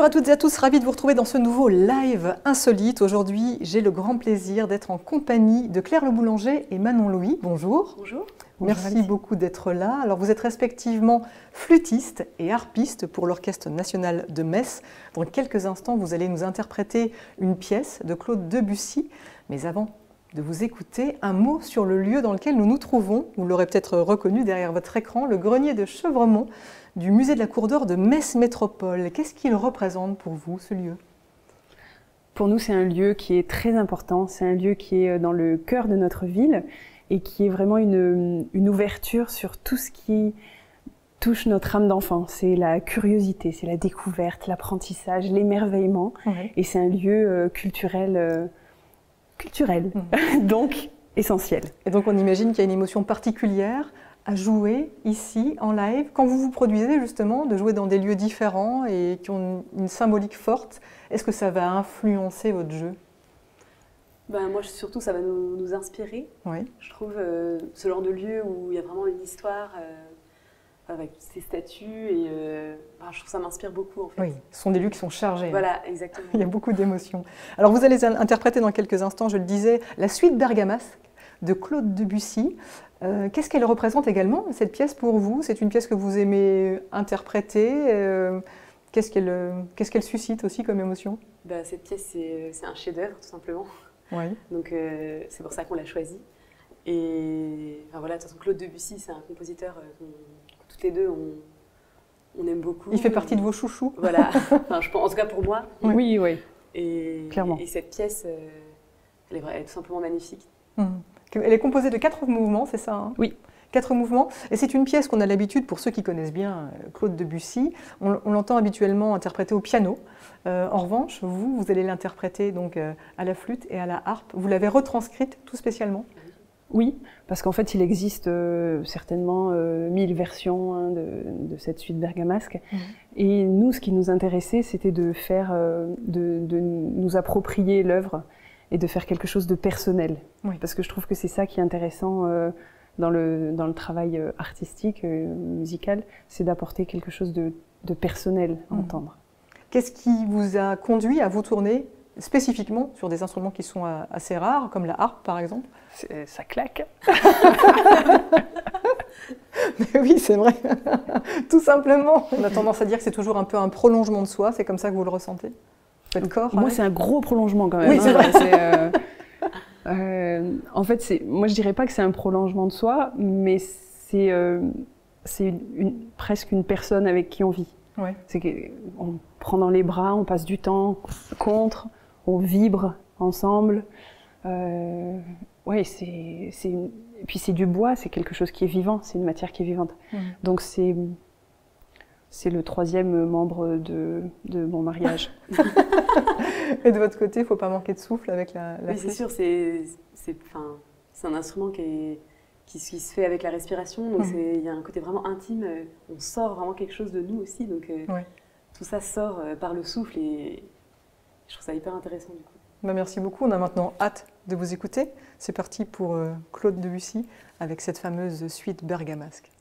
Bonjour à toutes et à tous, ravi de vous retrouver dans ce nouveau live insolite. Aujourd'hui, j'ai le grand plaisir d'être en compagnie de Claire Le Boulanger et Manon Louis. Bonjour. Bonjour. Merci beaucoup d'être là. Alors vous êtes respectivement flûtiste et harpiste pour l'Orchestre national de Metz. Dans quelques instants, vous allez nous interpréter une pièce de Claude Debussy. Mais avant de vous écouter, un mot sur le lieu dans lequel nous nous trouvons. Vous l'aurez peut-être reconnu derrière votre écran, le grenier de Chevremont du musée de la Cour d'Or de Metz Métropole. Qu'est-ce qu'il représente pour vous, ce lieu ? Pour nous, c'est un lieu qui est très important. C'est un lieu qui est dans le cœur de notre ville et qui est vraiment une ouverture sur tout ce qui touche notre âme d'enfant. C'est la curiosité, c'est la découverte, l'apprentissage, l'émerveillement. Oui. Et c'est un lieu culturel, donc essentiel. Et donc on imagine qu'il y a une émotion particulière à jouer ici, en live, quand vous vous produisez justement, de jouer dans des lieux différents et qui ont une symbolique forte. Est-ce que ça va influencer votre jeu ? Moi, surtout, ça va nous inspirer. Oui. Je trouve ce genre de lieu où il y a vraiment une histoire avec ces statues. Et je trouve que ça m'inspire beaucoup, en fait. Oui, ce sont des lieux qui sont chargés. Voilà, exactement. Il y a beaucoup d'émotions. Alors, vous allez interpréter dans quelques instants, je le disais, la suite Bergamasque de Claude Debussy. Qu'est-ce qu'elle représente également, cette pièce, pour vous ? C'est une pièce que vous aimez interpréter Qu'est-ce qu'elle suscite aussi comme émotion ? Cette pièce, c'est un chef-d'œuvre, tout simplement. Oui. Donc, c'est pour ça qu'on l'a choisi. Et de toute façon, Claude Debussy, c'est un compositeur que toutes les deux, on aime beaucoup. Il fait partie de vos chouchous. Voilà, je pense, en tout cas pour moi. Oui, oui. Et, clairement. Et cette pièce, elle est tout simplement magnifique. Elle est composée de 4 mouvements, c'est ça, hein ? Oui. 4 mouvements. Et c'est une pièce qu'on a l'habitude, pour ceux qui connaissent bien Claude Debussy, on l'entend habituellement interpréter au piano. En revanche, vous allez l'interpréter donc à la flûte et à la harpe. Vous l'avez retranscrite tout spécialement ? Oui, parce qu'en fait, il existe certainement 1000 versions de cette suite Bergamasque. Et nous, ce qui nous intéressait, c'était de nous approprier l'œuvre et de faire quelque chose de personnel. Oui. Parce que je trouve que c'est ça qui est intéressant dans le travail artistique, musical, c'est d'apporter quelque chose de personnel à entendre. Qu'est-ce qui vous a conduit à vous tourner spécifiquement sur des instruments qui sont assez rares, comme la harpe par exemple ? Ça claque. Mais oui, c'est vrai. Tout simplement. On a tendance à dire que c'est toujours un peu un prolongement de soi, c'est comme ça que vous le ressentez ? Votre corps ? Moi, c'est un gros prolongement quand même. Oui, c'est vrai. En fait, moi je dirais pas que c'est un prolongement de soi, mais c'est presque une personne avec qui on vit. Ouais. C'est qu'on prend dans les bras, on passe du temps contre, on vibre ensemble. Ouais, et puis c'est du bois, c'est quelque chose qui est vivant, c'est une matière qui est vivante. Donc c'est le 3e membre de mon mariage. Et de votre côté, il ne faut pas manquer de souffle avec la oui, c'est sûr, c'est un instrument qui se fait avec la respiration, donc il y a un côté vraiment intime, on sort vraiment quelque chose de nous aussi, donc tout ça sort par le souffle et je trouve ça hyper intéressant du coup. Merci beaucoup, on a maintenant hâte de vous écouter. C'est parti pour Claude Debussy avec cette fameuse suite Bergamasque.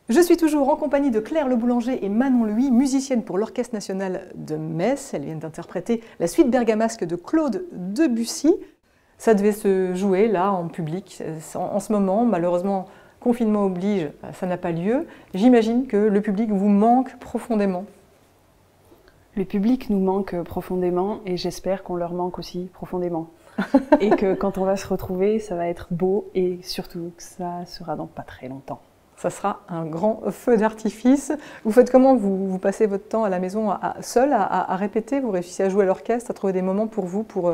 Je suis toujours en compagnie de Claire Le Boulanger et Manon Louis, musicienne pour l'Orchestre national de Metz. Elles viennent d'interpréter la suite bergamasque de Claude Debussy. Ça devait se jouer là en public en ce moment. Malheureusement, confinement oblige, ça n'a pas lieu. J'imagine que le public vous manque profondément. Le public nous manque profondément et j'espère qu'on leur manque aussi profondément. Et que quand on va se retrouver, ça va être beau et surtout que ça sera dans pas très longtemps. Ça sera un grand feu d'artifice. Vous faites comment? Vous passez votre temps à la maison seul à répéter? Vous réussissez à jouer à l'orchestre, à trouver des moments pour vous, pour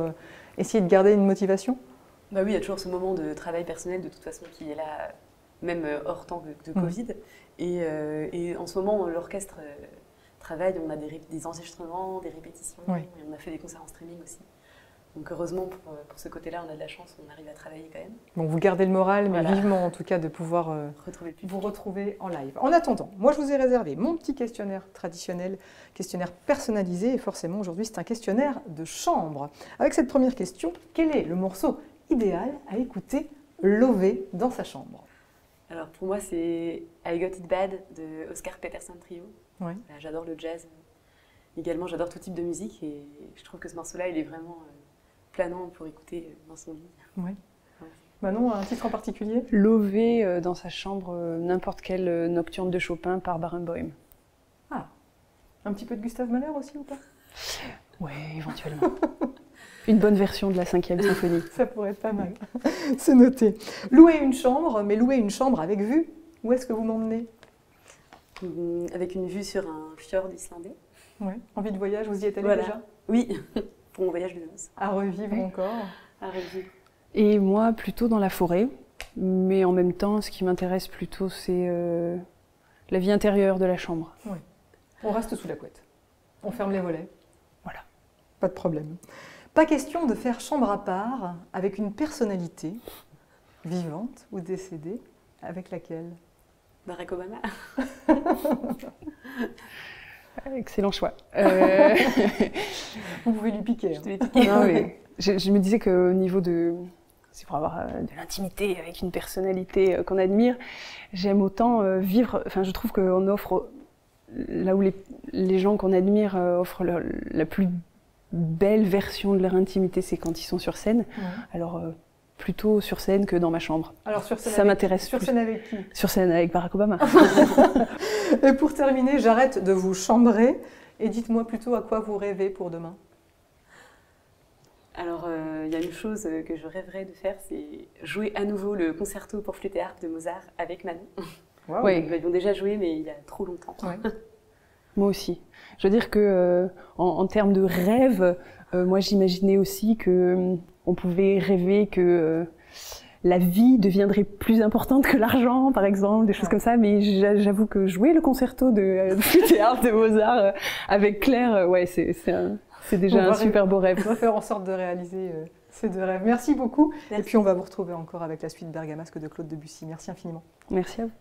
essayer de garder une motivation? Bah oui, il y a toujours ce moment de travail personnel de toute façon qui est là, même hors temps de Covid. Et en ce moment, l'orchestre travaille, on a des enregistrements, des répétitions, et on a fait des concerts en streaming aussi. Donc heureusement, pour ce côté-là, on a de la chance, on arrive à travailler quand même. Bon, vous gardez le moral, mais vivement en tout cas de pouvoir vous retrouver en live. En attendant, moi je vous ai réservé mon petit questionnaire traditionnel, questionnaire personnalisé, et forcément aujourd'hui c'est un questionnaire de chambre. Avec cette première question, quel est le morceau idéal à écouter levé dans sa chambre? Alors pour moi c'est I Got It Bad de Oscar Peterson Trio. J'adore le jazz. Également j'adore tout type de musique et je trouve que ce morceau-là il est vraiment planant pour écouter dans son lit. Oui. Manon, un titre en particulier? Lové dans sa chambre, n'importe quelle nocturne de Chopin par Barenboim. Ah, un petit peu de Gustave Mahler aussi ou pas? Oui, éventuellement. Une bonne version de la 5e symphonie. Ça pourrait être pas mal. C'est noté. Louer une chambre, mais louer une chambre avec vue. Où est-ce que vous m'emmenez? Avec une vue sur un fjord islandais. Ouais. Envie de voyage, vous y êtes allé déjà? Oui, pour mon voyage de noces. À revivre encore. À revivre. Et moi, plutôt dans la forêt. Mais en même temps, ce qui m'intéresse plutôt, c'est la vie intérieure de la chambre. Oui. On reste sous la couette. On ferme les volets. Voilà. Pas de problème. Pas question de faire chambre à part avec une personnalité vivante ou décédée. Avec laquelle? Barack Obama. Excellent choix. Vous pouvez lui piquer. Non, mais je me disais qu'au niveau de... C'est pour avoir de l'intimité avec une personnalité qu'on admire. J'aime autant vivre... Enfin, je trouve qu'on offre... Là où les gens qu'on admire offrent la plus belle version de leur intimité, c'est quand ils sont sur scène. Alors... plutôt sur scène que dans ma chambre. Alors sur scène, ça m'intéresse. Sur scène avec qui? Sur scène avec Barack Obama. Et pour terminer, j'arrête de vous chambrer et dites-moi plutôt à quoi vous rêvez pour demain. Alors, il y a une chose que je rêverais de faire, c'est jouer à nouveau le concerto pour flûte et harpe de Mozart avec Manon. Wow. Oui. Nous l'avions déjà joué, mais il y a trop longtemps. Moi aussi. Je veux dire que en termes de rêve, moi j'imaginais aussi que on pouvait rêver que la vie deviendrait plus importante que l'argent, par exemple, des choses comme ça. Mais j'avoue que jouer le concerto de flûte et harpe de Mozart avec Claire, c'est déjà un super beau rêve. On va faire en sorte de réaliser ces deux rêves. Merci beaucoup. Merci. Et puis on va vous retrouver encore avec la suite bergamasque de Claude Debussy. Merci infiniment. Merci à vous.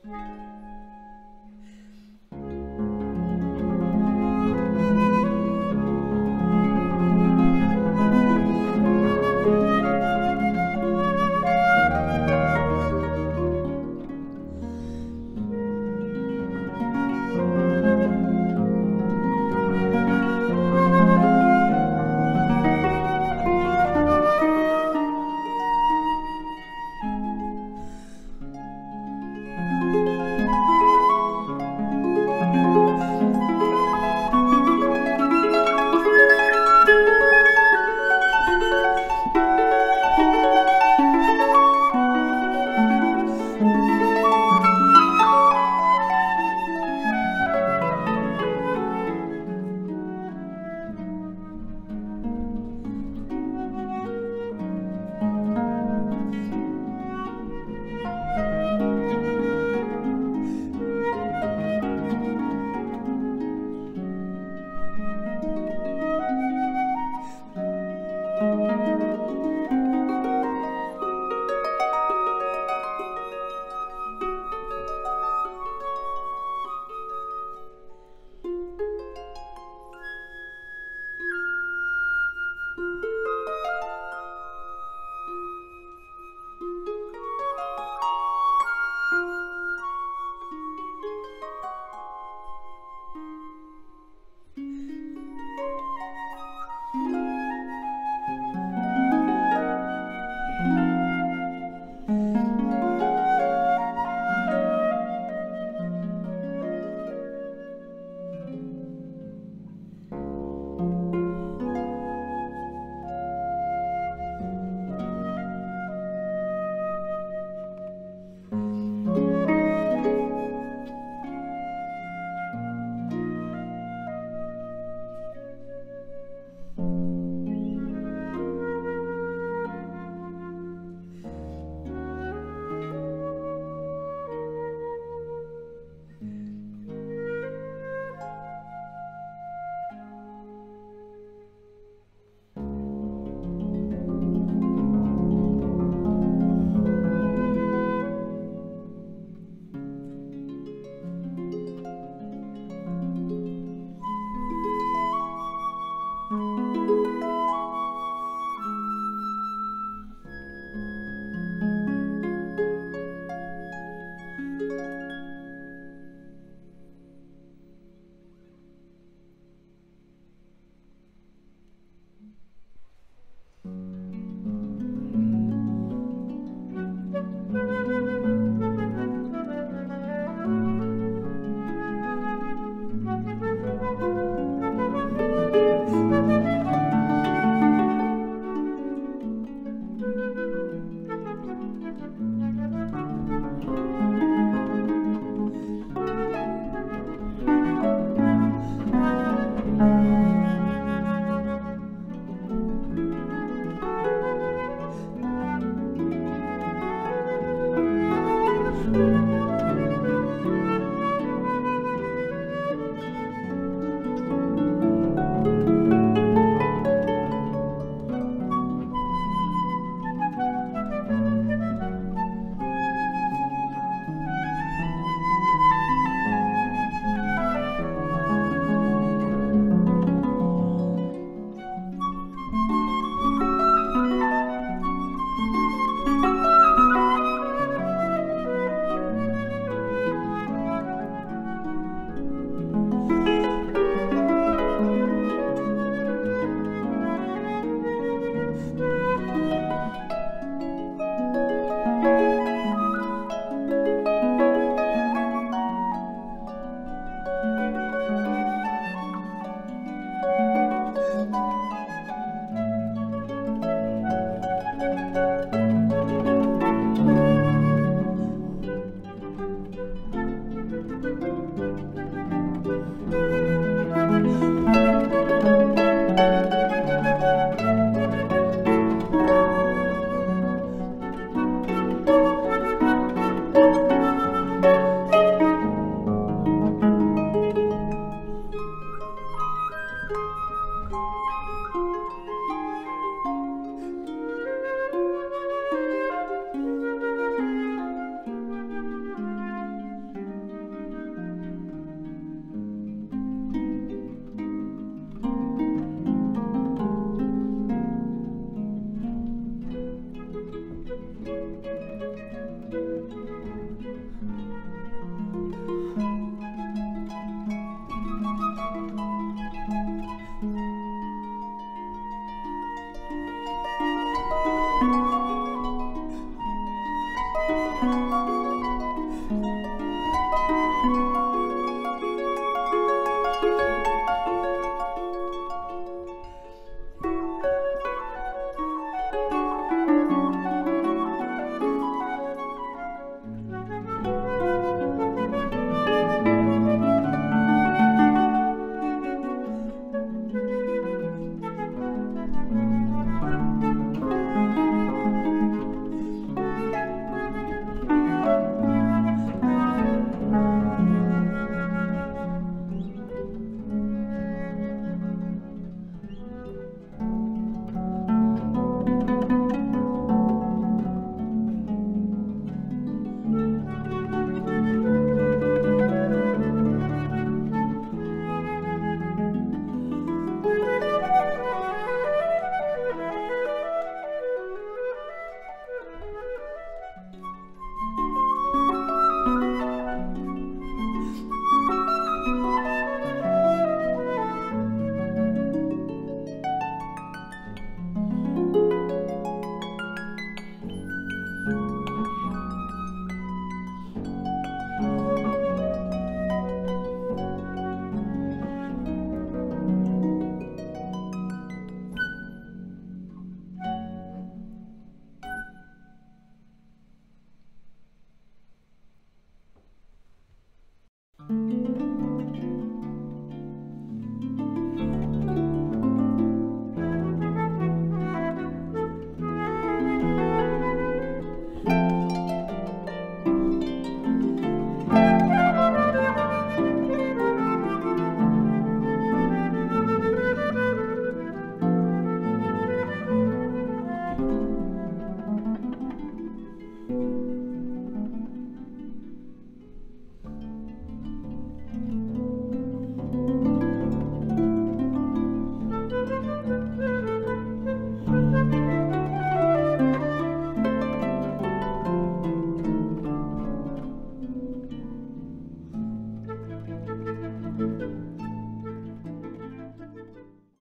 Merci.